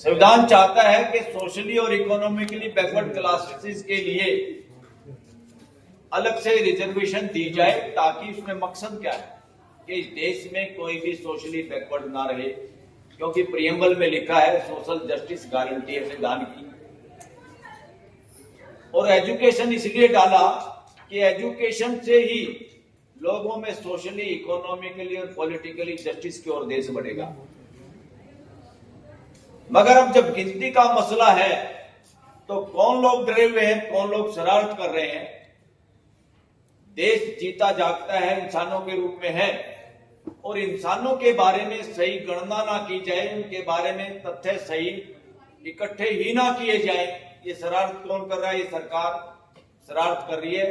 संविधान चाहता है कि सोशली और इकोनॉमिकली बैकवर्ड क्लासेस के लिए अलग से रिजर्वेशन दी जाए, ताकि उसमें मकसद क्या है कि इस देश में कोई भी सोशली बैकवर्ड ना रहे, क्योंकि प्रियम्बल में लिखा है सोशल जस्टिस गारंटी है संविधान की। और एजुकेशन इसलिए डाला कि एजुकेशन से ही लोगों में सोशली, इकोनॉमिकली और पॉलिटिकली जस्टिस की ओर देश बढ़ेगा। मगर अब जब गिनती का मसला है तो कौन लोग डरे हुए हैं, कौन लोग शरारत कर रहे हैं। देश जीता जागता है इंसानों के रूप में है, और इंसानों के बारे में सही गणना ना की जाए, उनके बारे में तथ्य सही इकट्ठे ही ना किए जाए, ये शरारत कौन कर रहा है? ये सरकार शरारत कर रही है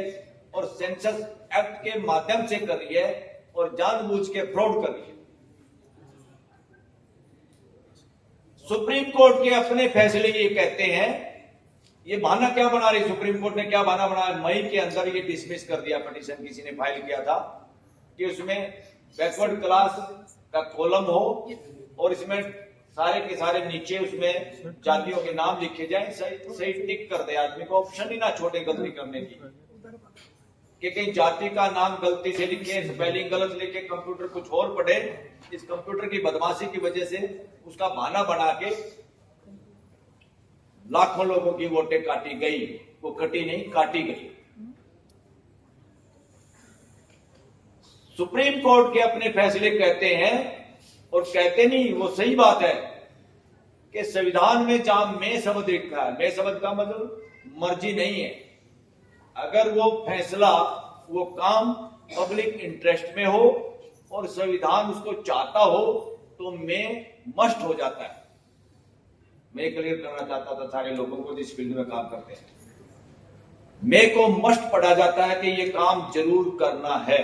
और सेंसस एक्ट के माध्यम से कर रही है और जानबूझ के फ्रॉड कर रही है। सुप्रीम कोर्ट के अपने फैसले ये कहते हैं, ये बहाना क्या बना रही सुप्रीम कोर्ट ने? क्या बहाना बनाया? मई के अंदर ये डिसमिस कर दिया पिटीशन, किसी ने फाइल किया था कि उसमें बैकवर्ड क्लास का कॉलम हो और इसमें सारे के सारे नीचे उसमें जातियों के नाम लिखे जाएं, सही टिक कर दे आदमी को, ऑप्शन ही ना छोड़े गलती करने की, कि कहीं जाति का नाम गलती से लिखे, स्पेलिंग गलत लिखे, कंप्यूटर कुछ और पढ़े, इस कंप्यूटर की बदमाशी की वजह से उसका बहाना बना के लाखों लोगों की वोटें काटी गई। वो कटी नहीं, काटी गई। सुप्रीम कोर्ट के अपने फैसले कहते हैं, और कहते नहीं, वो सही बात है कि संविधान में जहां मैं शब्द लिखा है, मैं शब्द का मतलब मर्जी नहीं है। अगर वो फैसला, वो काम पब्लिक इंटरेस्ट में हो और संविधान उसको चाहता हो तो मैं मस्ट हो जाता है। मैं क्लियर करना चाहता था सारे लोगों को जिस फील्ड में काम करते हैं, मैं को मस्ट पढ़ा जाता है कि ये काम जरूर करना है।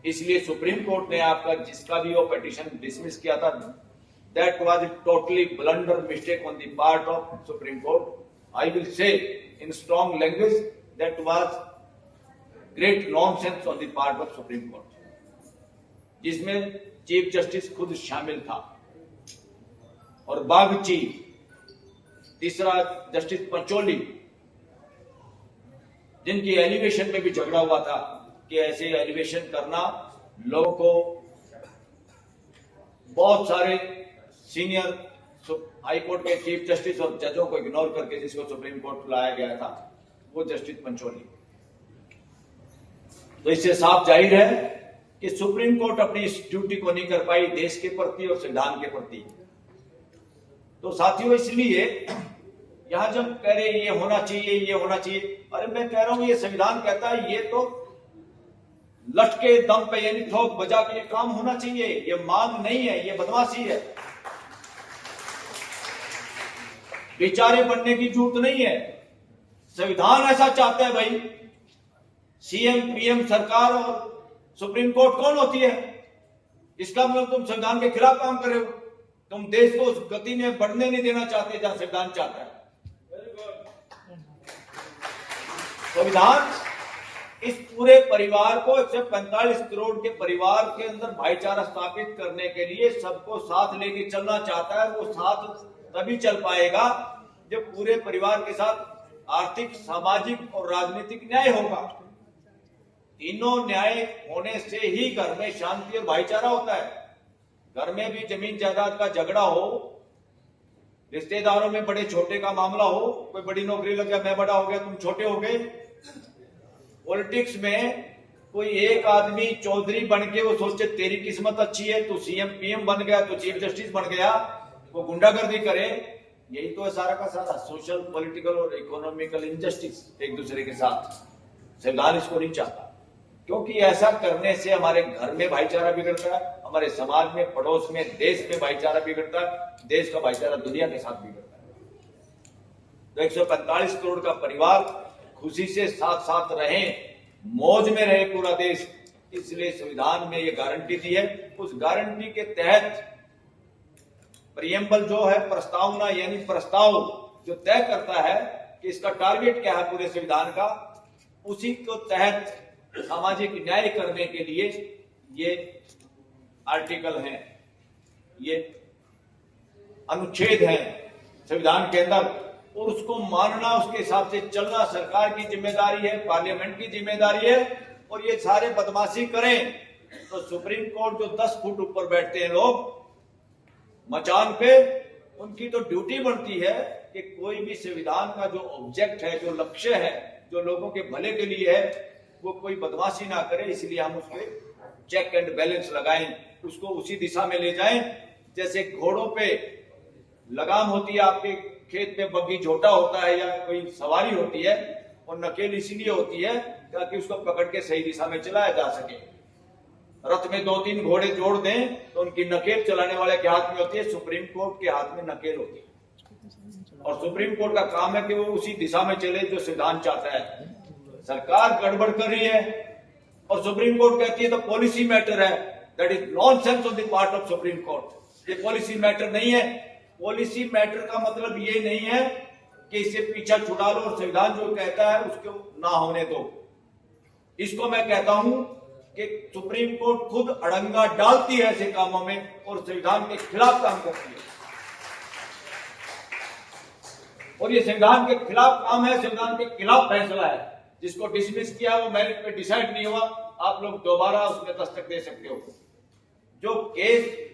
इसलिए सुप्रीम कोर्ट ने आपका जिसका भी वो पिटीशन डिसमिस किया था, that was totally blunder mistake on the part of supreme court. I will say in strong language that was great nonsense on the part of Supreme Court, जिसमें chief justice खुद शामिल था और बागची, तीसरा justice Pancholi, जिनकी elevation में भी झगड़ा हुआ था कि ऐसे एलिवेशन करना लोगों को, बहुत सारे सीनियर हाई कोर्ट के चीफ जस्टिस और जजों को इग्नोर करके जिसको सुप्रीम कोर्ट लाया गया था, वो जस्टिस पंचोली। तो इससे साफ जाहिर है कि सुप्रीम कोर्ट अपनी इस ड्यूटी को नहीं कर पाई देश के प्रति और संविधान के प्रति। तो साथियों, इसलिए यहां जब कह रहे ये होना चाहिए, ये होना चाहिए, अरे मैं कह रहा हूं ये संविधान कहता है, ये तो लटके दम पे यानी ठोक बजा के ये काम होना चाहिए। ये मांग नहीं है, ये बदमाशी है। बेचारे बनने की जरूरत नहीं है। संविधान ऐसा चाहता है भाई। सीएम, पीएम, सरकार और सुप्रीम कोर्ट कौन होती है? इसका मतलब तुम संविधान के खिलाफ काम कर रहे हो। तुम देश को उस गति में बढ़ने नहीं देना चाहते जहां संविधान चाहता है। संविधान इस पूरे परिवार को, 145 करोड़ के परिवार के अंदर भाईचारा स्थापित करने के लिए सबको साथ लेके चलना चाहता है। वो साथ तभी चल पाएगा जब पूरे परिवार के साथ आर्थिक, सामाजिक और राजनीतिक न्याय होगा। तीनों न्याय होने से ही घर में शांति और भाईचारा होता है। घर में भी जमीन जायदाद का झगड़ा हो, रिश्तेदारों में बड़े छोटे का मामला हो, कोई बड़ी नौकरी लग गया, मैं बड़ा हो गया, तुम छोटे हो गए। पॉलिटिक्स में कोई एक आदमी चौधरी बन के वो सोचे तेरी किस्मत अच्छी है, तू सीएम पीएम बन गया, तो चीफ जस्टिस बन गया, वो गुंडागर्दी करे। यही तो है सारा का सारा सोशल, पॉलिटिकल और इकोनॉमिकल इनजस्टिस एक दूसरे के साथ। संविधान इसको नहीं चाहता, क्योंकि ऐसा करने से हमारे घर में भाईचारा बिगड़ता है, हमारे समाज में, पड़ोस में, देश में भाईचारा बिगड़ता है, देश का भाईचारा दुनिया के साथ बिगड़ता है। तो 145 करोड़ का परिवार खुशी से साथ साथ रहे, मौज में रहे पूरा देश, इसलिए संविधान में ये गारंटी दी है। उस गारंटी के तहत प्रियम्बल जो है, प्रस्तावना यानी प्रस्ताव जो तय करता है कि इसका टारगेट क्या है पूरे संविधान का, उसी को तहत सामाजिक न्याय करने के लिए ये आर्टिकल हैं, ये अनुच्छेद हैं संविधान के अंदर, और उसको मानना, उसके हिसाब से चलना सरकार की जिम्मेदारी है, पार्लियामेंट की जिम्मेदारी है। और ये सारे बदमाशी करें तो सुप्रीम कोर्ट जो 10 फुट ऊपर बैठते हैं लोग मचान पे, उनकी तो ड्यूटी बनती है कि कोई भी संविधान का जो ऑब्जेक्ट है, जो लक्ष्य है, जो लोगों के भले के लिए है, वो कोई बदमाशी ना करे। इसलिए हम उसके चेक एंड बैलेंस लगाएं, उसको उसी दिशा में ले जाएं। जैसे घोड़ों पे लगाम होती है, आपके खेत में बग्गी झोटा होता है या कोई सवारी होती है, और नकेल इसीलिए होती है ताकि उसको पकड़ के सही दिशा में चलाया जा सके। रथ में 2-3 घोड़े जोड़ दें तो उनकी नकेल चलाने वाले के हाथ में होती है, सुप्रीम कोर्ट के हाथ में नकेल होती है। और सुप्रीम कोर्ट का काम है कि वो उसी दिशा में चले जो संविधान चाहता है। सरकार गड़बड़ कर रही है और सुप्रीम कोर्ट कहती है तो पॉलिसी मैटर है। That is nonsense on the part of supreme court. ये पॉलिसी मैटर नहीं है। पॉलिसी मैटर का मतलब ये नहीं है कि इसे पीछा छुड़ा लो और संविधान जो कहता है उसको ना होने दो। इसको मैं कहता हूं कि सुप्रीम कोर्ट खुद अड़ंगा डालती है ऐसे कामों में और संविधान के खिलाफ काम करती है। और ये संविधान के खिलाफ काम है, संविधान के खिलाफ फैसला है। जिसको डिसमिस किया वो मेरिट पे डिसाइड नहीं हुआ, आप लोग दोबारा उसमें दस्तक दे सकते हो। जो केस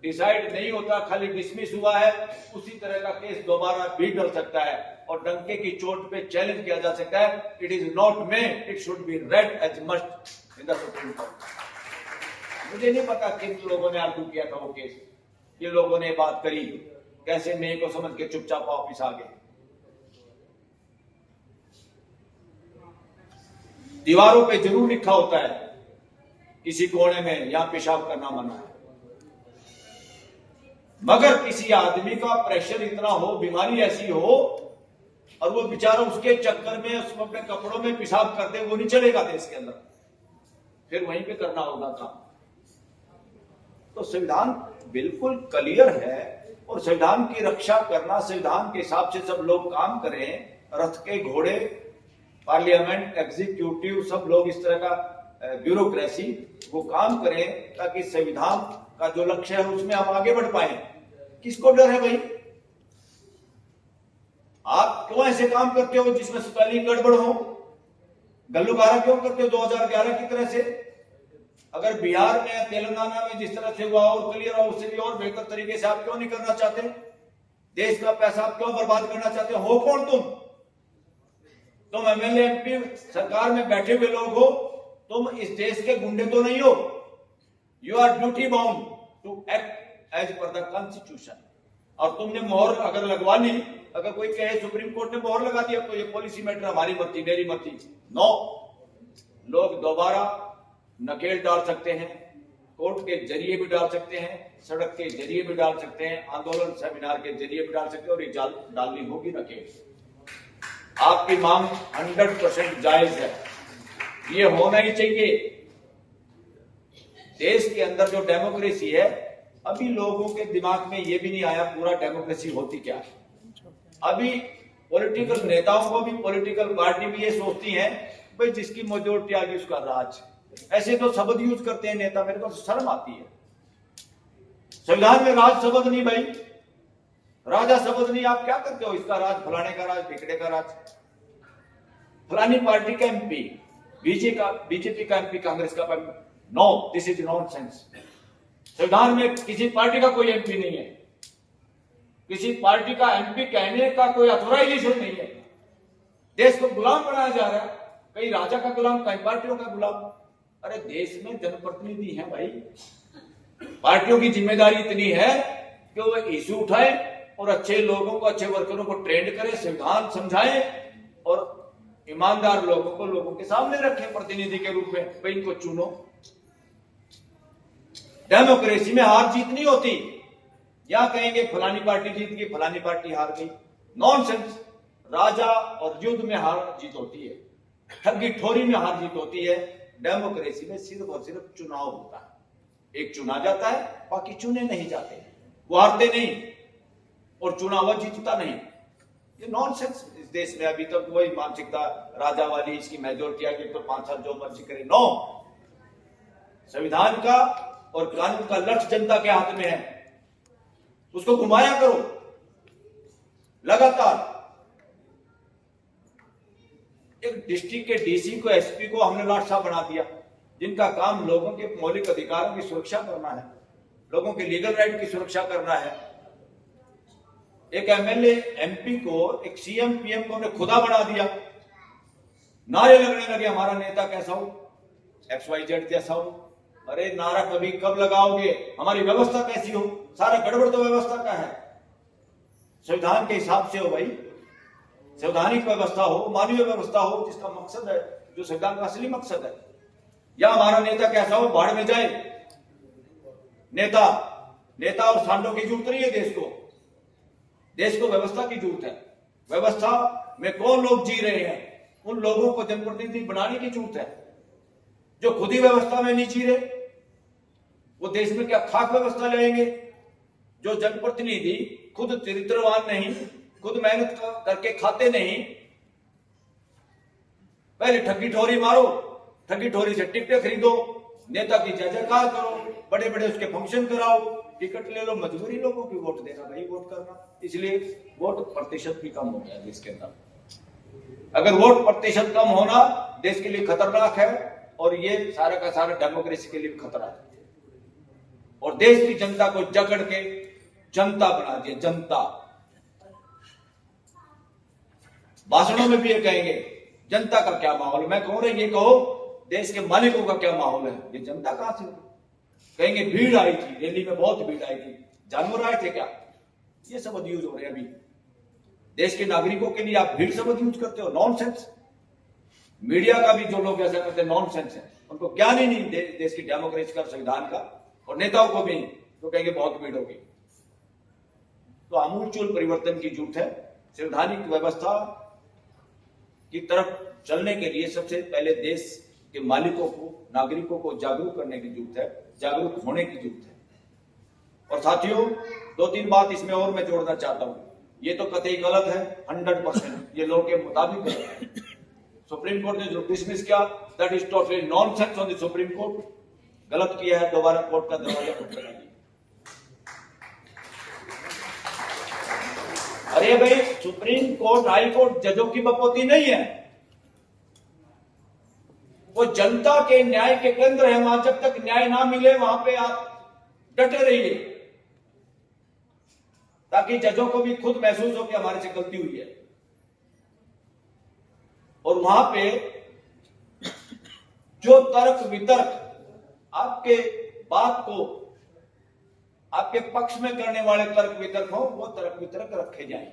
डिसाइड नहीं होता, खाली डिसमिस हुआ है, उसी तरह का केस दोबारा भी डल सकता है और डंके की चोट पे चैलेंज किया जा सकता है। It is not may, it should be read as must in the Supreme Court. मुझे नहीं पता किन लोगों ने आर्ग्यू किया था वो केस, ये लोगों ने बात करी, कैसे मे को समझ के चुपचाप वापिस आ गए। दीवारों पे जरूर लिखा होता है किसी कोने में यहां पेशाब करना मना है, मगर किसी आदमी का प्रेशर इतना हो, बीमारी ऐसी हो, और वो बेचारा उसके चक्कर में उसको अपने कपड़ों में पेशाब कर दे, वो नहीं चलेगा देश के अंदर, फिर वहीं पे करना होगा काम। तो संविधान बिल्कुल क्लियर है और संविधान की रक्षा करना, संविधान के हिसाब से सब लोग काम करें, रथ के घोड़े, पार्लियामेंट, एग्जीक्यूटिव, सब लोग इस तरह का ब्यूरोक्रेसी वो काम करें ताकि संविधान का जो लक्ष्य है उसमें हम आगे बढ़ पाए। किसको डर है भाई? आप क्यों ऐसे काम करते हो जिसमें स्पेलिंग गड़बड़ हो? गल्लूकारा क्यों करते हो 2011 की तरह से? अगर बिहार में, तेलंगाना में जिस तरह से हुआ और क्लियर हो, उससे भी और बेहतर तरीके से आप क्यों नहीं करना चाहते? देश का पैसा आप क्यों बर्बाद करना चाहते हो कौन तुम एमएलए, एमपी, सरकार में बैठे हुए लोग हो, तुम इस देश के गुंडे तो नहीं हो। You are duty bound to act as per the constitution. और तुमने मोहर अगर लगवा ली, अगर कोई कहे सुप्रीम कोर्ट ने मोहर लगा दिया तो ये पॉलिसी मैटर हमारी मर्जी, मेरी मर्जी, नो। लोग दोबारा नकेल डाल सकते हैं, कोर्ट के जरिए भी डाल सकते हैं, सड़क के जरिए भी डाल सकते हैं, आंदोलन सेमिनार के जरिए भी डाल सकते हैं, और ये डालनी होगी नकेल। आपकी मांग 100% जायज है, ये होना ही चाहिए। देश के अंदर जो डेमोक्रेसी है, अभी लोगों के दिमाग में ये भी नहीं आया पूरा डेमोक्रेसी होती क्या है। अभी पॉलिटिकल नेताओं को भी, पॉलिटिकल पार्टी भी ये सोचती है भाई जिसकी मेजोरिटी आ गई उसका राज। ऐसे तो शब्द यूज करते हैं नेता, मेरे को शर्म आती है। संविधान में राज शब्द नहीं भाई, राजा शब्द नहीं। आप क्या करते हो? इसका राज, फलाने का राज, टिकड़े का राज, फलानी पार्टी का एमपी, बीजेपी का एमपी, कांग्रेस का MP. No, this is nonsense. संविधान में किसी पार्टी का कोई एमपी नहीं है, किसी पार्टी का एमपी कहने का कोई अथॉराइजेशन नहीं है। देश को गुलाम बनाया जा रहा है, कहीं राजा का गुलाम, कहीं पार्टियों का गुलाम। अरे देश में जनप्रतिनिधि हैं भाई, पार्टियों की जिम्मेदारी इतनी है कि वो इश्यू उठाए और अच्छे लोगों को, अच्छे वर्करों को ट्रेंड करें, संविधान समझाएं और ईमानदार लोगों को लोगों के सामने रखें प्रतिनिधि के रूप में। भाई इनको चुनो। डेमोक्रेसी में हार जीत नहीं होती। या कहेंगे फलानी पार्टी जीत गई, फलानी पार्टी हार गई, नॉनसेंस। राजा और युद्ध में हार जीत होती है, ठगी ठोरी में हार जीत होती है। डेमोक्रेसी में सिर्फ और सिर्फ चुनाव होता है, एक चुना जाता है, बाकी चुने नहीं जाते, वो हारते नहीं और चुनाव जीतता नहीं। ये नॉनसेंस। इस देश में अभी तक वही मानसिकता राजा वाली, इसकी मेजोरिटी आगे तो 5 साल जो मर्जी करे। नो, संविधान का और कानून का लक्ष्य जनता के हाथ में है, उसको घुमाया करो। लगातार एक डिस्ट्रिक्ट के डीसी को, एसपी को हमने लाटसा बना दिया, जिनका काम लोगों के मौलिक अधिकारों की सुरक्षा करना है, लोगों के लीगल राइट की सुरक्षा करना है। एक एमएलए एमपी को, एक सीएम पीएम को हमने खुदा बना दिया। नारे लगने लगे हमारा नेता कैसा हो, XYZ जैसा हो। अरे नारा कभी कब लगाओगे, हमारी व्यवस्था कैसी हो? सारा गड़बड़ तो व्यवस्था का है। संविधान के हिसाब से हो भाई, संवैधानिक व्यवस्था हो, मानवीय व्यवस्था हो, जिसका मकसद है, जो संविधान का असली मकसद है। या हमारा नेता कैसा हो, भाड़ में जाए। नेता और सांडों की जरूरत नहीं है देश को व्यवस्था की जरूरत है। व्यवस्था में कौन लोग जी रहे हैं, उन लोगों को जनप्रतिनिधि बनाने की जरूरत है। जो खुद ही व्यवस्था में नहीं जी रहे, वो देश में क्या खाक व्यवस्था लाएंगे? जो जनप्रतिनिधि खुद चरित्रवान नहीं, खुद मेहनत करके खाते नहीं, पहले ठगी ठोरी मारो, ठगी ठोरी से टिकटें खरीदो, नेता की जय जयकार करो, बड़े बड़े उसके फंक्शन कराओ, टिकट ले लो, मजबूरी लोगों की वोट देना भाई, वोट करना। इसलिए वोट प्रतिशत भी कम हो गया देश के अंदर। अगर वोट प्रतिशत कम होना देश के लिए खतरनाक है, और ये सारा का सारा डेमोक्रेसी के लिए खतरा है। और देश की जनता को जकड़ के जनता बना दिया, जनता। भाषणों में भी ये कहेंगे जनता का क्या माहौल है। मैं कहूं रहे, ये कहो देश के मालिकों का क्या माहौल है। ये जनता कहां से होगी? कहेंगे भीड़ आई थी, रैली में बहुत भीड़ आई थी, जानवर आए थे क्या? ये शब्द यूज हो रहे हैं अभी। देश के नागरिकों के लिए आप भीड़ शब्द यूज करते हो, नॉनसेंस। मीडिया का भी जो लोग ऐसा करते हैं नॉनसेंस है, उनको ज्ञान ही नहीं देश की डेमोक्रेसी का, संविधान का। और नेताओं को भी तो कहेंगे बहुत भीड़ होगी। तो आमूलचूल परिवर्तन की जरूरत है। संवैधानिक व्यवस्था की तरफ चलने के लिए सबसे पहले देश के मालिकों को, नागरिकों को जागरूक करने की जरूरत है, जागरूक होने की जरूरत है। और साथियों, 2-3 बात इसमें और मैं जोड़ना चाहता हूं। ये तो कतई गलत है, 100%, ये लोग के मुताबिक गलत है। सुप्रीम कोर्ट ने जो डिसमिस किया, that is totally nonsense on the Supreme court. गलत किया है, दोबारा कोर्ट का दरवाजा खटखटाइए। अरे भाई, सुप्रीम कोर्ट, हाई कोर्ट जजों की बपोती नहीं है, वो जनता के न्याय के केंद्र है। वहां जब तक न्याय ना मिले, वहां पे आप डटे रहिए, ताकि जजों को भी खुद महसूस हो कि हमारे से गलती हुई है। और वहां पे जो तर्क वितर्क आपके बात को आपके पक्ष में करने वाले तर्क वितर्क हो, वो तर्क वितर्क रखे जाएं,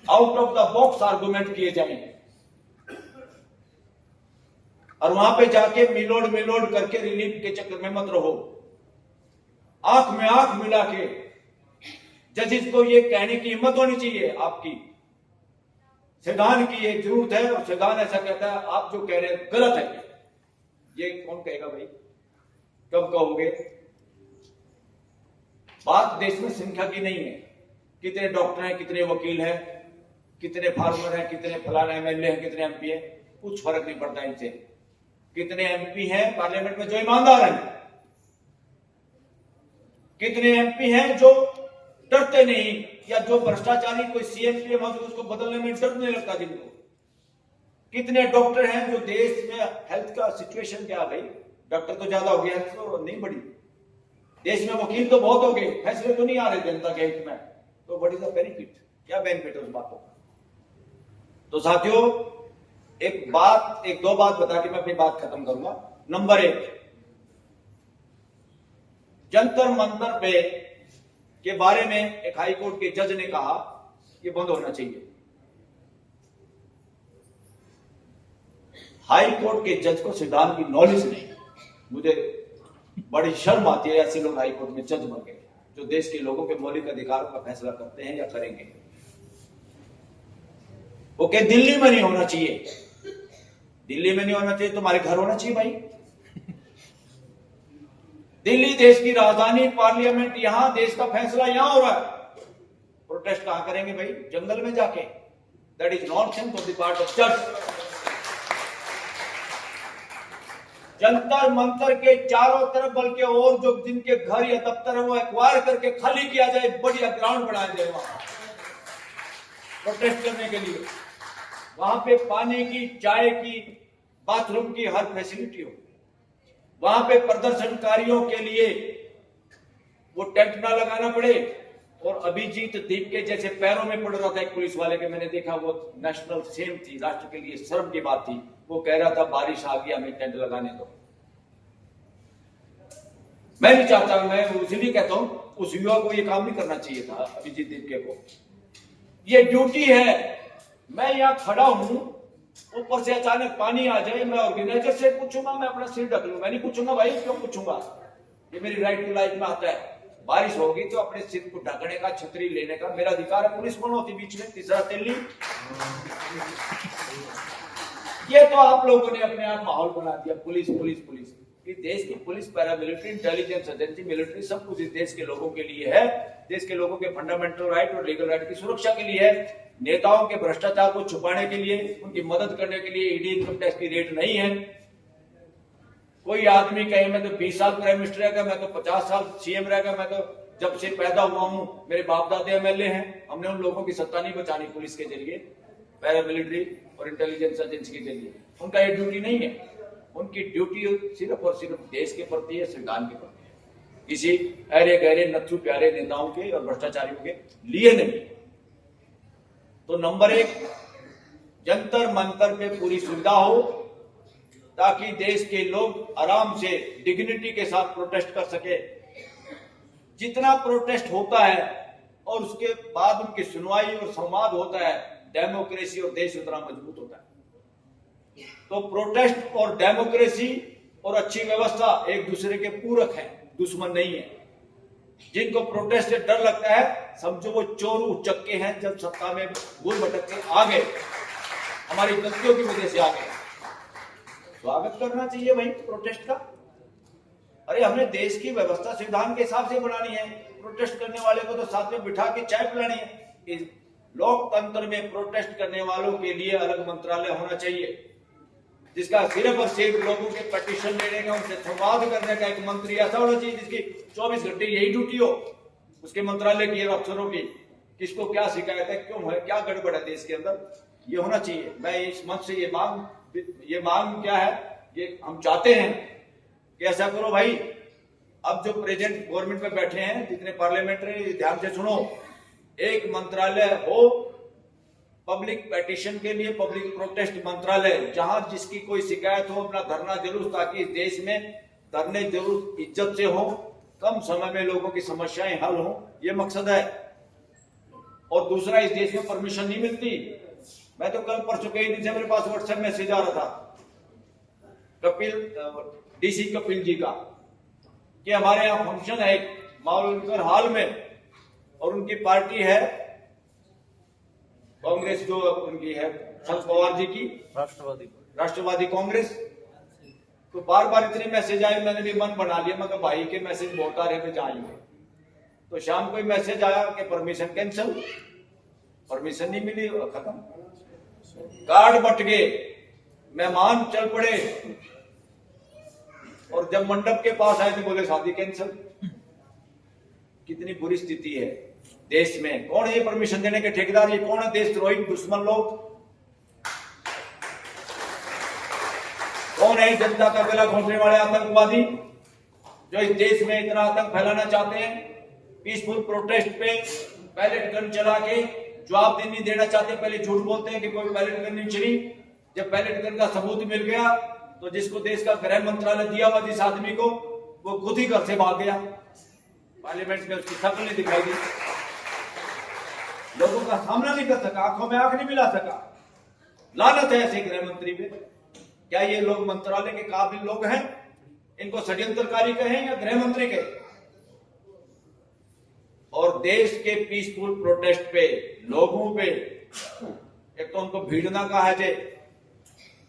out of the box argument किए जाएं। और वहां पे जाके मिलोड करके रिलीफ के चक्कर में मत रहो। आंख में आंख मिला के जजिस को ये कहने की हिम्मत होनी चाहिए आपकी, संविधान की ये जरूरत है, और संविधान ऐसा कहता है, आप जो कह रहे हैं गलत है। ये कौन कहेगा भाई? कब कहोगे? बात देश में संख्या की नहीं है, कितने डॉक्टर हैं, कितने वकील हैं, कितने फार्मर हैं, कितने फलाना एमएलए हैं, कितने एमपी हैं, कुछ फर्क नहीं पड़ता इनसे। कितने एमपी हैं पार्लियामेंट में जो ईमानदार हैं, कितने एमपी हैं जो डरते नहीं, या जो भ्रष्टाचारी कोई सीएम पीएम हो उसको बदलने में डर नहीं लगता जिनको। कितने डॉक्टर हैं जो देश में हेल्थ का सिचुएशन क्या भाई, डॉक्टर तो ज्यादा हो गया, हेल्थ तो नहीं बढ़ी। देश में वकील तो बहुत हो गए, फैसले तो नहीं आ रहे जनता के हित में, तो व्हाट इज द बेनिफिट? क्या बेनिफिट है उस बातों का? तो साथियों, एक दो बात बता के मैं अपनी बात खत्म करूंगा। नंबर 1, जंतर मंतर पे के बारे में एक हाई कोर्ट के जज ने कहा ये बंद होना चाहिए। हाई कोर्ट के जज को संविधान की नॉलेज नहीं। मुझे बड़ी शर्म आती है ऐसे लोग हाई कोर्ट में जज बन गए जो देश के लोगों के मौलिक अधिकारों का फैसला करते हैं या करेंगे। ओके, दिल्ली में नहीं होना चाहिए, दिल्ली में नहीं होना चाहिए, तुम्हारे घर होना चाहिए भाई। दिल्ली देश की राजधानी, पार्लियामेंट यहां, देश का फैसला यहां हो रहा है। प्रोटेस्ट कहां करेंगे भाई? जंगल में जाके। That is nonsense on the part of जज। जंतर मंतर के चारों तरफ, बल्कि और जो जिनके घर या दफ्तर है वो एक्वायर करके खाली किया जाए, बढ़िया ग्राउंड बनाया जाए वहां। प्रोटेस्ट करने के लिए। वहां पे पानी की, चाय की, बाथरूम की हर फैसिलिटी हो। वहां पे प्रदर्शनकारियों के लिए वो टेंट ना लगाना पड़े। और अभिजीत दीप के जैसे पैरों में पड़ रहा था एक पुलिस वाले के, मैंने देखा, वो नेशनल सेम थी, राष्ट्र के लिए शर्म की बात थी। वो कह रहा था बारिश आ गई, हमें टेंट लगाने दो। मैं नहीं चाहता, मैं उसे भी कहता हूं उस युवा को ये काम नहीं करना चाहिए था, अभिजीत दीपके को। ये ड्यूटी है। मैं यहां खड़ा हूं, ऊपर से अचानक पानी आ जाए, मैं ऑर्गेनाइजर से पूछूंगा, मैं अपना सिर ढक लूं? मैं नहीं पूछूंगा भाई, क्यों पूछूंगा? ये मेरी राइट टू लाइफ में आता है। बारिश होगी तो अपने सिर को ढकने का, छतरी लेने का मेरा अधिकार है। पुलिस कौन होती बीच में? तीसरा तेली। ये तो आप लोगों ने अपने आप माहौल बना दिया, पुलिस पुलिस पुलिस। कि देश की police, paramilitary, intelligence agency, military, सब कुछ इस देश के लोगों के लिए है। देश के लोगों के फंडामेंटल राइट और लीगल राइट की सुरक्षा के लिए है। नेताओं के भ्रष्टाचार को छुपाने के लिए, उनकी मदद करने के लिए ईडी इनकम टैक्स की रेट नहीं है। कोई आदमी कहे मैं तो 20 साल प्राइम मिनिस्टर रहेगा, मैं तो 50 साल सीएम रहेगा, मैं तो जब से पैदा हुआ हूं, मेरे बाप दादे एमएलए हैं। हमने उन लोगों की सत्ता नहीं बचानी पुलिस के जरिए, पैरामिलिट्री और इंटेलिजेंस एजेंसी के जरिए। उनका ये ड्यूटी नहीं है। उनकी ड्यूटी सिर्फ और सिर्फ देश के प्रति है, संविधान के प्रति है। किसी अरे गहरे नथु प्यारे नेताओं के और भ्रष्टाचारियों के लिए नहीं। तो नंबर 1, जंतर मंतर पे पूरी सुविधा हो, ताकि देश के लोग आराम से डिग्निटी के साथ प्रोटेस्ट कर सके। जितना प्रोटेस्ट होता है और उसके बाद उनकी सुनवाई और संवाद होता है, डेमोक्रेसी और देश उतना मजबूत होता है। तो प्रोटेस्ट और डेमोक्रेसी और अच्छी व्यवस्था एक दूसरे के पूरक हैं, दुश्मन नहीं है। जिनको प्रोटेस्ट से डर लगता है, समझो वो चोर उचक्के हैं, जब सत्ता में भूल भटक के आ गए, हमारी गलतियों की वजह से आ गए। स्वागत करना चाहिए भाई प्रोटेस्ट का। अरे हमने देश की व्यवस्था संविधान के हिसाब से बनानी है। प्रोटेस्ट करने वाले को तो साथ में बिठा के चाय पिलानी है। इस लोकतंत्र में प्रोटेस्ट करने वालों के लिए अलग मंत्रालय होना चाहिए, जिसका सिर्फ और सिर्फ लोगों के पटिशन लेने का, उनसे संवाद करने का एक मंत्री ऐसा होना चाहिए जिसकी 24 घंटे यही ड्यूटी हो, उसके मंत्रालय की और अफसरों की। किसको क्या शिकायत है, क्यों है, क्या गड़बड़ है देश के अंदर, ये होना चाहिए। मैं इस मंच से ये मांग क्या है, ये हम चाहते हैं कि ऐसा करो भाई। अब जो प्रेजेंट गवर्नमेंट में बैठे हैं, जितने पार्लियामेंट्री, ध्यान से सुनो, एक मंत्रालय हो पब्लिक पेटिशन के लिए, पब्लिक प्रोटेस्ट मंत्रालय, जहां जिसकी कोई शिकायत हो अपना धरना जरूर, ताकि इस देश में धरने जरूर इज्जत से हो, कम समय में लोगों की समस्याएं हल हो, ये मकसद है। और दूसरा, इस देश में परमिशन नहीं मिलती। मैं तो कल परसों कई दिन से मेरे पास व्हाट्सएप मैसेज आ रहा था डीसी कपिल जी का, कि हमारे यहाँ फंक्शन है एक मावलकर हॉल में, और उनकी पार्टी है कांग्रेस, जो उनकी है शरद पवार जी की राष्ट्रवादी कांग्रेस। तो बार बार इतने मैसेज आए, मैंने भी मन बना लिया, मैं भाई के मैसेज बहुत आ रहे थे जाएंगे। तो शाम को मैसेज आया कि परमिशन कैंसिल, परमिशन नहीं मिली, खत्म, कार्ड बट गए, मेहमान चल पड़े, और जब मंडप के पास आए तो बोले शादी कैंसिल। कितनी बुरी स्थिति है देश में। कौन है ये परमिशन देने के ठेकेदार? ये कौन है देशद्रोही दुश्मन लोग? कौन है जनता का गला घोंटने वाले आतंकवादी जो इस देश में इतना आतंक फैलाना चाहते हैं? पीसफुल प्रोटेस्ट पे बैलेट गन चला के जवाब नहीं देना चाहते, पहले झूठ बोलते हैं कि कोई बैलेट गन नहीं चली। जब बैलेट गन का सबूत मिल गया तो जिसको देश का गृह मंत्रालय दिया हुआ जिस आदमी को, वो खुद ही घर से भाग गया, पार्लियामेंट में उसकी शक्ल नहीं दिखाई दी, लोगों का सामना नहीं कर सका, आंखों में आंख नहीं मिला सका। लानत है ऐसे गृह मंत्री पे। क्या ये लोग मंत्रालय के काबिल लोग हैं? इनको षड्यंत्रकारी कहें या गृह मंत्री कहें? और देश के पीसफुल प्रोटेस्ट पे लोगों पे, एक तो उनको भीड़ना कहा है,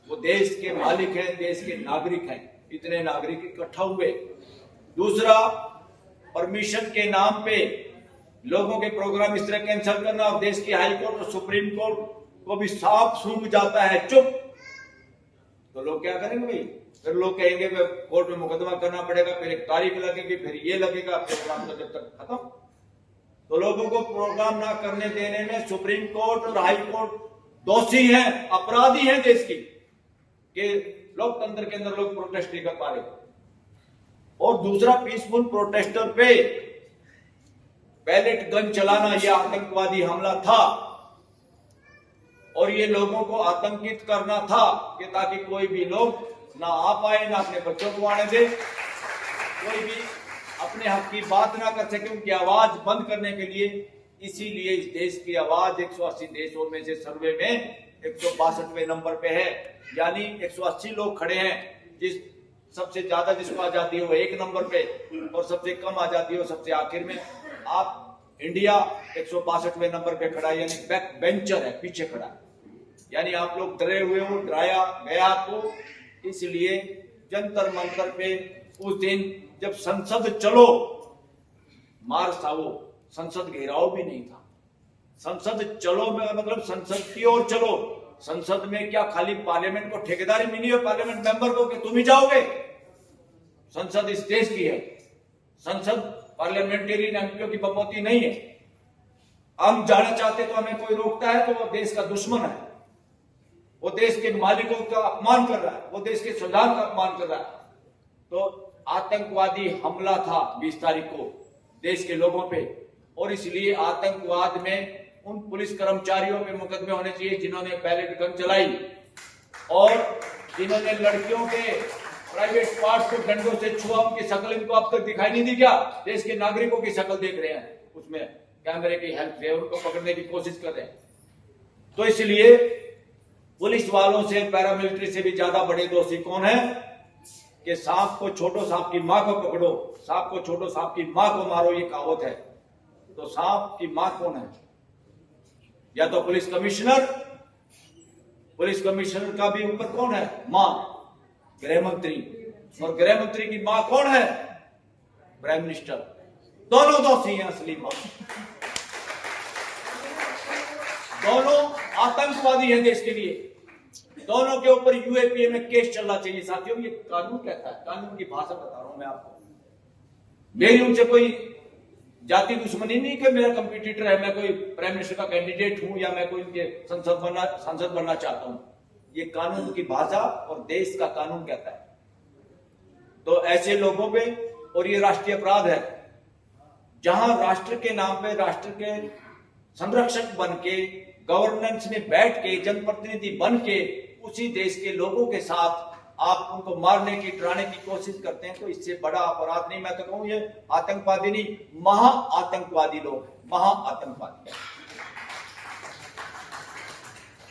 वो देश के मालिक हैं, देश के नागरिक हैं, इतने नागरिक इकट्ठा हुए। दूसरा, परमिशन के नाम पे लोगों के प्रोग्राम इस तरह कैंसिल करना, और देश की हाई कोर्ट और सुप्रीम कोर्ट को भी साफ सूंघ जाता है चुप, तो लोग क्या करेंगे भाई? फिर लोग कहेंगे कोर्ट में मुकदमा करना पड़ेगा, फिर एक तारीख लगेगी, फिर ये लगेगा, प्रोग्राम तो जब तक खत्म। तो लोगों को प्रोग्राम ना करने देने में सुप्रीम कोर्ट और हाई कोर्ट दोषी हैं, अपराधी हैं देश की, कि लोकतंत्र के अंदर लोग प्रोटेस्ट नहीं कर पा रहे। और दूसरा, पीसफुल प्रोटेस्टर पे बैलेट गन चलाना यह आतंकवादी हमला था और ये लोगों को आतंकित करना था कि ताकि कोई भी लोग ना आ पाए, ना अपने बच्चों को आने दे, कोई भी अपने हक की बात ना कर सके, उनकी आवाज बंद करने के लिए। इसीलिए इस देश की आवाज 180 देशों में से सर्वे में 162वें नंबर पे है, यानी 180 लोग खड़े हैं। जिस सबसे ज्यादा जिसको आजादी हो 1 नंबर पे और सबसे कम आजादी हो सबसे आखिर में। आप इंडिया 162वें नंबर पे खड़ा है, यानी बैक बेंचर है, पीछे खड़ा है, यानी आप लोग डरे हुए हो, डराया गया आपको। इसलिए जंतर मंतर पे उस दिन जब संसद चलो मार्च था, वो संसद घेराव भी नहीं था। संसद चलो में मतलब संसद की ओर चलो। संसद में क्या खाली पार्लियामेंट को ठेकेदारी मिली है पार्लियामेंट मेंबर को कि तुम ही जाओगे? संसद इस देश की है। संसद पार्लियामेंटेरियन एमपीओ की बपौती नहीं है। हम जाना चाहते तो हमें कोई रोकता है तो वो देश का दुश्मन है, वो देश के मालिकों का अपमान कर रहा है, वो देश के संविधान का अपमान कर रहा है। तो आतंकवादी हमला था 20 तारीख को देश के लोगों पे, और इसलिए आतंकवाद में उन पुलिस कर्मचारियों पे मुकदमे होने चाहिए जिन्होंने बैलेट गन चलाई और जिन्होंने लड़कियों के प्राइवेट पार्ट्स को डंडों से छुआ। उनकी शक्ल इनको अब तक दिखाई नहीं दी क्या? देश के नागरिकों की शक्ल देख रहे हैं, उसमें कैमरे की हेल्प से उनको पकड़ने की कोशिश कर रहे हैं। तो इसलिए पुलिस वालों से, पैरामिलिट्री से भी ज्यादा बड़े दोषी कौन है कि सांप को छोटो सांप की मां को पकड़ो, सांप को छोटो सांप की मां को मारो, ये कहावत है। तो सांप की मां कौन है? या तो पुलिस कमिश्नर का भी ऊपर कौन है? मां, गृह मंत्री, और गृह मंत्री की मां कौन है? Prime minister. दोनों दोषी हैं असली मां, दोनों आतंकवादी हैं देश के लिए। दोनों के ऊपर यूएपीए में केस चलना चाहिए। साथियों, ये कानून कहता है, कानून की भाषा बता रहा हूं मैं आपको। मेरी उनसे कोई जाति दुश्मनी नहीं कि मेरा कंपटीटर है, मैं कोई प्राइम मिनिस्टर का कैंडिडेट हूं या मैं कोई उनके सांसद बनना चाहता हूं। ये कानून की भाषा और देश का कानून कहता है। तो ऐसे लोगों पे, और ये राष्ट्रीय अपराध है, जहां राष्ट्र के नाम पे, राष्ट्र के संरक्षक बन के, गवर्नेंस में बैठ के, जनप्रतिनिधि बन के उसी देश के लोगों के साथ आप उनको मारने की, डराने की कोशिश करते हैं। तो इससे बड़ा अपराध नहीं। मैं तो कहूं ये आतंकवादी नहीं, महा आतंकवादी लोग, महा आतंकवादी।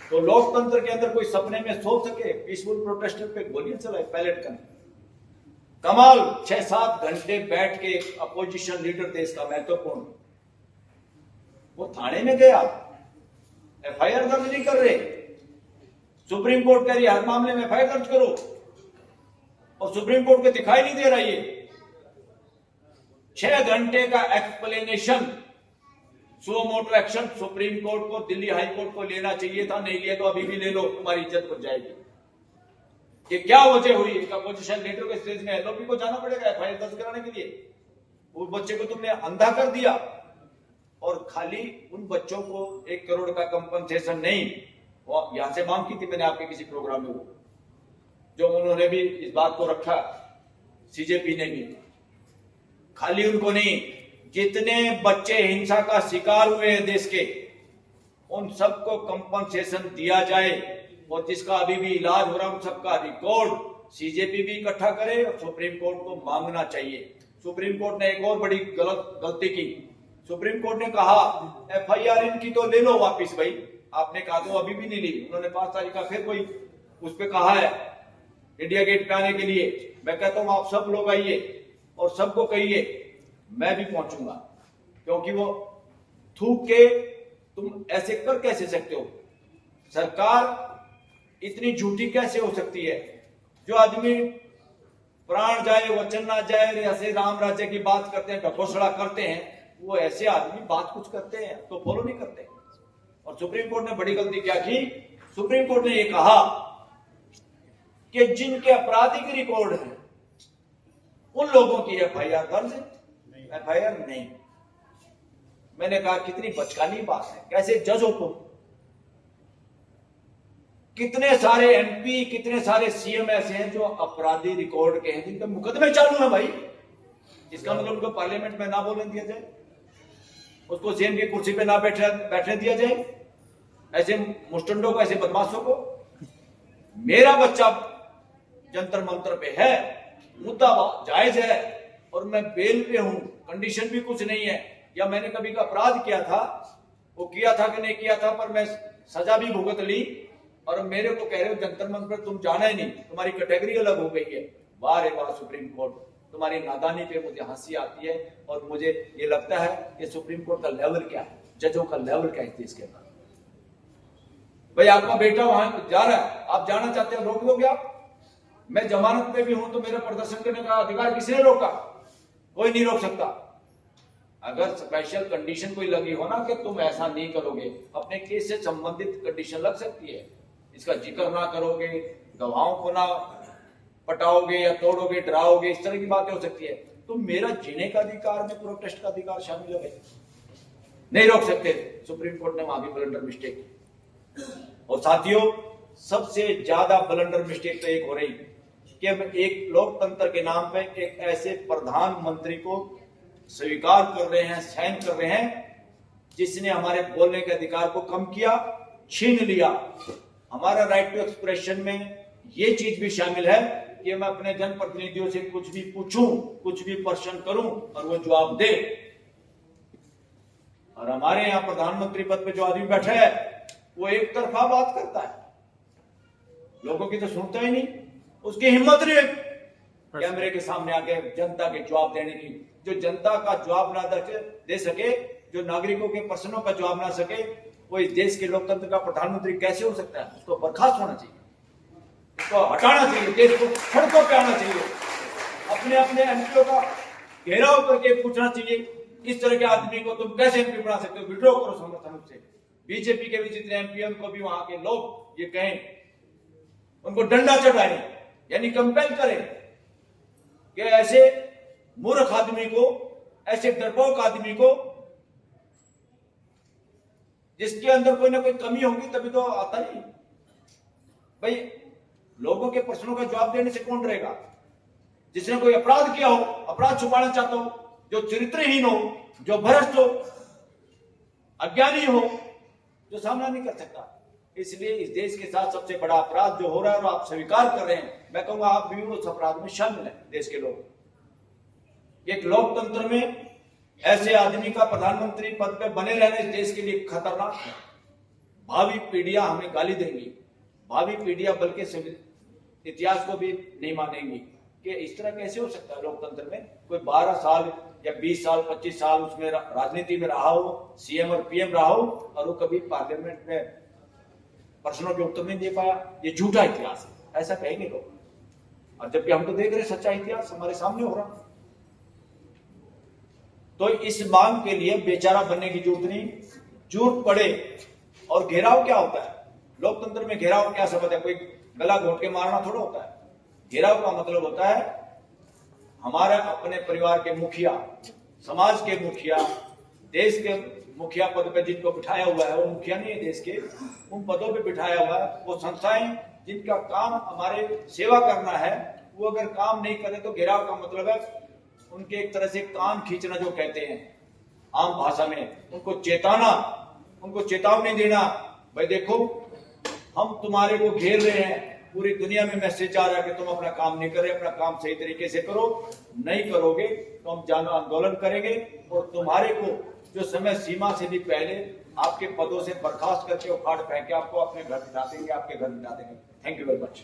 तो लोकतंत्र के अंदर कोई सपने में सोच सके पीसफुल प्रोटेस्टर पे गोलियां चलाए, पैलेट करने? कमाल, 6-7 घंटे बैठ के अपोजिशन लीडर देश का महत्वपूर्ण, वो थाने में गया, एफआईआर दर्ज नहीं कर रहे। सुप्रीम कोर्ट कह रही हर मामले में एफआईआर दर्ज करो, और सुप्रीम कोर्ट को दिखाई नहीं दे रहा। ये 6 घंटे का explanation, suo motu action supreme court को, दिल्ली हाई कोर्ट को लेना चाहिए था। नहीं लिया तो अभी भी ले लो, तुम्हारी इज्जत बच जाएगी। ये क्या वजह हुई? एक अपोजिशन लीडर के स्टेज में एलओपी को जाना पड़ेगा एफआईआर दर्ज कराने के लिए। उस बच्चे को तुमने अंधा कर दिया, और खाली उन बच्चों को 1 करोड़ का कंपनसेशन नहीं, वो यहां से मांग की थी मैंने आपके किसी प्रोग्राम में, वो जो उन्होंने भी इस बात को रखा, सीजेपी ने भी। खाली उनको नहीं, जितने बच्चे हिंसा का शिकार हुए हैं देश के, उन सबको कंपनसेशन दिया जाए, और जिसका अभी भी इलाज हो रहा है उन सबका रिकॉर्ड सीजेपी भी इकट्ठा करे और सुप्रीम कोर्ट को मांगना चाहिए। सुप्रीम कोर्ट ने एक और बड़ी गलती की। सुप्रीम कोर्ट ने कहा एफआईआर इनकी तो ले लो वापिस भाई, आपने कहा तो अभी भी नहीं ली। उन्होंने 5 तारीख का फिर कोई उस पर कहा है इंडिया गेट पे आने के लिए। मैं कहता हूं आप सब लोग आइए और सबको कहिए, मैं भी पहुंचूंगा, क्योंकि वो थूक के तुम ऐसे कर कैसे सकते हो? सरकार इतनी झूठी कैसे हो सकती है? जो आदमी प्राण जाए वचन ना जाए, ऐसे राम राज्य की बात करते हैं, ढकोसड़ा करते हैं, वो ऐसे आदमी बात कुछ करते हैं तो फॉलो नहीं करते। और सुप्रीम कोर्ट ने बड़ी गलती क्या की? सुप्रीम कोर्ट ने ये कहा कि जिनके आपराधिक रिकॉर्ड है उन लोगों की एफआईआर दर्ज है, एफआईआर नहीं। मैंने कहा कितनी बचकानी बात है, कैसे जज हो तुम? कितने सारे एमपी, कितने सारे सीएम ऐसे हैं जो अपराधी रिकॉर्ड के हैं, जिनके मुकदमे चालू है भाई। इसका मतलब उनको पार्लियामेंट में ना बोलने दिया जाए, उसको सीएम की कुर्सी पे ना बैठने दिया जाए, ऐसे मुस्टंडों को, ऐसे बदमाशों को। मेरा बच्चा जंतर मंतर पे है, मुद्दा जायज है और मैं बेल पे हूं, कंडीशन भी कुछ नहीं है, या मैंने कभी का अपराध किया था, वो किया था कि नहीं किया था, पर मैं सजा भी भुगत ली, और मेरे को कह रहे हो जंतर मंतर पर तुम जाना ही नहीं, तुम्हारी कैटेगरी अलग हो गई है। वाह रे वाह सुप्रीम कोर्ट, तुम्हारी नादानी पे मुझे हंसी आती है, और मुझे ये लगता है कि सुप्रीम कोर्ट का लेवल क्या है, जजों का लेवल क्या है इस देश के अंदर। भाई आपका बेटा वहां जा रहा है, आप जाना चाहते हो, रोक दोगे आप? मैं जमानत पे भी हूं तो मेरा प्रदर्शन करने का अधिकार किसने रोका? कोई नहीं रोक सकता। अगर स्पेशल कंडीशन कोई लगी हो ना कि तुम ऐसा नहीं करोगे, अपने केस से संबंधित कंडीशन लग सकती है, इसका जिक्र ना करोगे, गवाहों को ना पटाओगे या तोड़ोगे, डराओगे, इस तरह की बातें हो सकती है। तो मेरा जीने का अधिकार में प्रोटेस्ट का अधिकार शामिल है, नहीं रोक सकते। सुप्रीम कोर्ट ने वहां भी ब्लंडर मिस्टेक की। और साथियों, सबसे ज्यादा ब्लंडर मिस्टेक तो एक हो रही कि हम एक लोकतंत्र के नाम पे एक ऐसे प्रधानमंत्री को स्वीकार कर रहे हैं, साइन कर रहे हैं, जिसने हमारे बोलने के अधिकार को कम किया, छीन लिया। हमारा राइट टू एक्सप्रेशन में ये चीज भी शामिल है कि मैं अपने जनप्रतिनिधियों से कुछ भी पूछूं, कुछ भी प्रश्न करूं और वो जवाब दे। और हमारे यहाँ प्रधानमंत्री पद पे जो आदमी बैठा है वो एक तरफा बात करता है, लोगों की तो सुनता ही नहीं, उसकी हिम्मत नहीं कैमरे के सामने आके जनता के जवाब देने की। जो जनता का जवाब ना दे सके, जो नागरिकों के प्रश्नों का जवाब ना सके, वो इस देश के लोकतंत्र का प्रधानमंत्री कैसे हो सकता है? उसको बर्खास्त होना चाहिए, उसको हटाना चाहिए, देश को सड़कों पे आना चाहिए, अपने अपने एमपीओ का घेराव करके पूछना चाहिए इस तरह के आदमी को तुम कैसे एमपी बना सकते हो, विड्रॉ करो समर्थन से। बीजेपी के भी जितने एमपी उनको भी वहां के लोग ये कहें, उनको डंडा चढ़ाए, यानी कंपेल करें कि ऐसे मूर्ख आदमी को, ऐसे डरपोक आदमी को, जिसके अंदर कोई ना कोई कमी होगी तभी तो आता नहीं। भाई लोगों के प्रश्नों का जवाब देने से कौन डरेगा? जिसने कोई अपराध किया हो, अपराध छुपाना चाहता हो, जो चरित्रहीन हो, जो भ्रष्ट हो, अज्ञानी हो, जो सामना नहीं कर सकता। इसलिए इस देश के साथ सबसे बड़ा अपराध जो हो रहा है और आप स्वीकार कर रहे हैं, मैं कहूंगा आप भी उस अपराध में शामिल हैं। देश के लोग एक लोकतंत्र में ऐसे आदमी का प्रधानमंत्री पद पे बने रहना इस देश के लिए खतरनाक है। भावी पीढ़ियां हमें गाली देंगी, भावी पीढ़ियां बल्कि इतिहास को भी नहीं मानेंगी कि इस तरह कैसे हो सकता है लोकतंत्र में कोई 12 साल या 20 साल 25 साल उसमें राजनीति में रहा हो, सीएम और पीएम रहा हो, और वो कभी पार्लियामेंट में प्रश्नों के उत्तर नहीं दे पाया। ये झूठा इतिहास है, ऐसा कहेंगे लोग। और जबकि हम तो देख रहे सच्चा इतिहास हमारे सामने हो रहा। तो इस मांग के लिए बेचारा बनने की जरूरत नहीं, जरूरत पड़े। और घेराव क्या होता है लोकतंत्र में? घेराव क्या शब्द है? कोई गला घोट के मारना थोड़ा होता है। घेराव का मतलब होता है हमारे अपने परिवार के मुखिया, समाज के मुखिया, देश के मुखिया पद पे जिनको बिठाया हुआ है, वो मुखिया नहीं है देश के, उन पदों पे बिठाया हुआ है वो संस्थाएं जिनका काम हमारे सेवा करना है, वो अगर काम नहीं करे तो घेराव का मतलब है उनके एक तरह से कान खींचना, जो कहते हैं आम भाषा में, उनको चेताना, उनको चेतावनी देना, भाई देखो हम तुम्हारे को घेर रहे हैं, पूरी दुनिया में मैसेज आ रहा है कि तुम अपना काम नहीं कर रहे, अपना काम सही तरीके से करो, नहीं करोगे तो हम जन आंदोलन करेंगे और तुम्हारे को जो समय सीमा से भी पहले आपके पदों से बर्खास्त करके उखाड़ फेंक के आपको अपने घर बिठा देंगे, आपके घर बिठा देंगे। Thank you very much.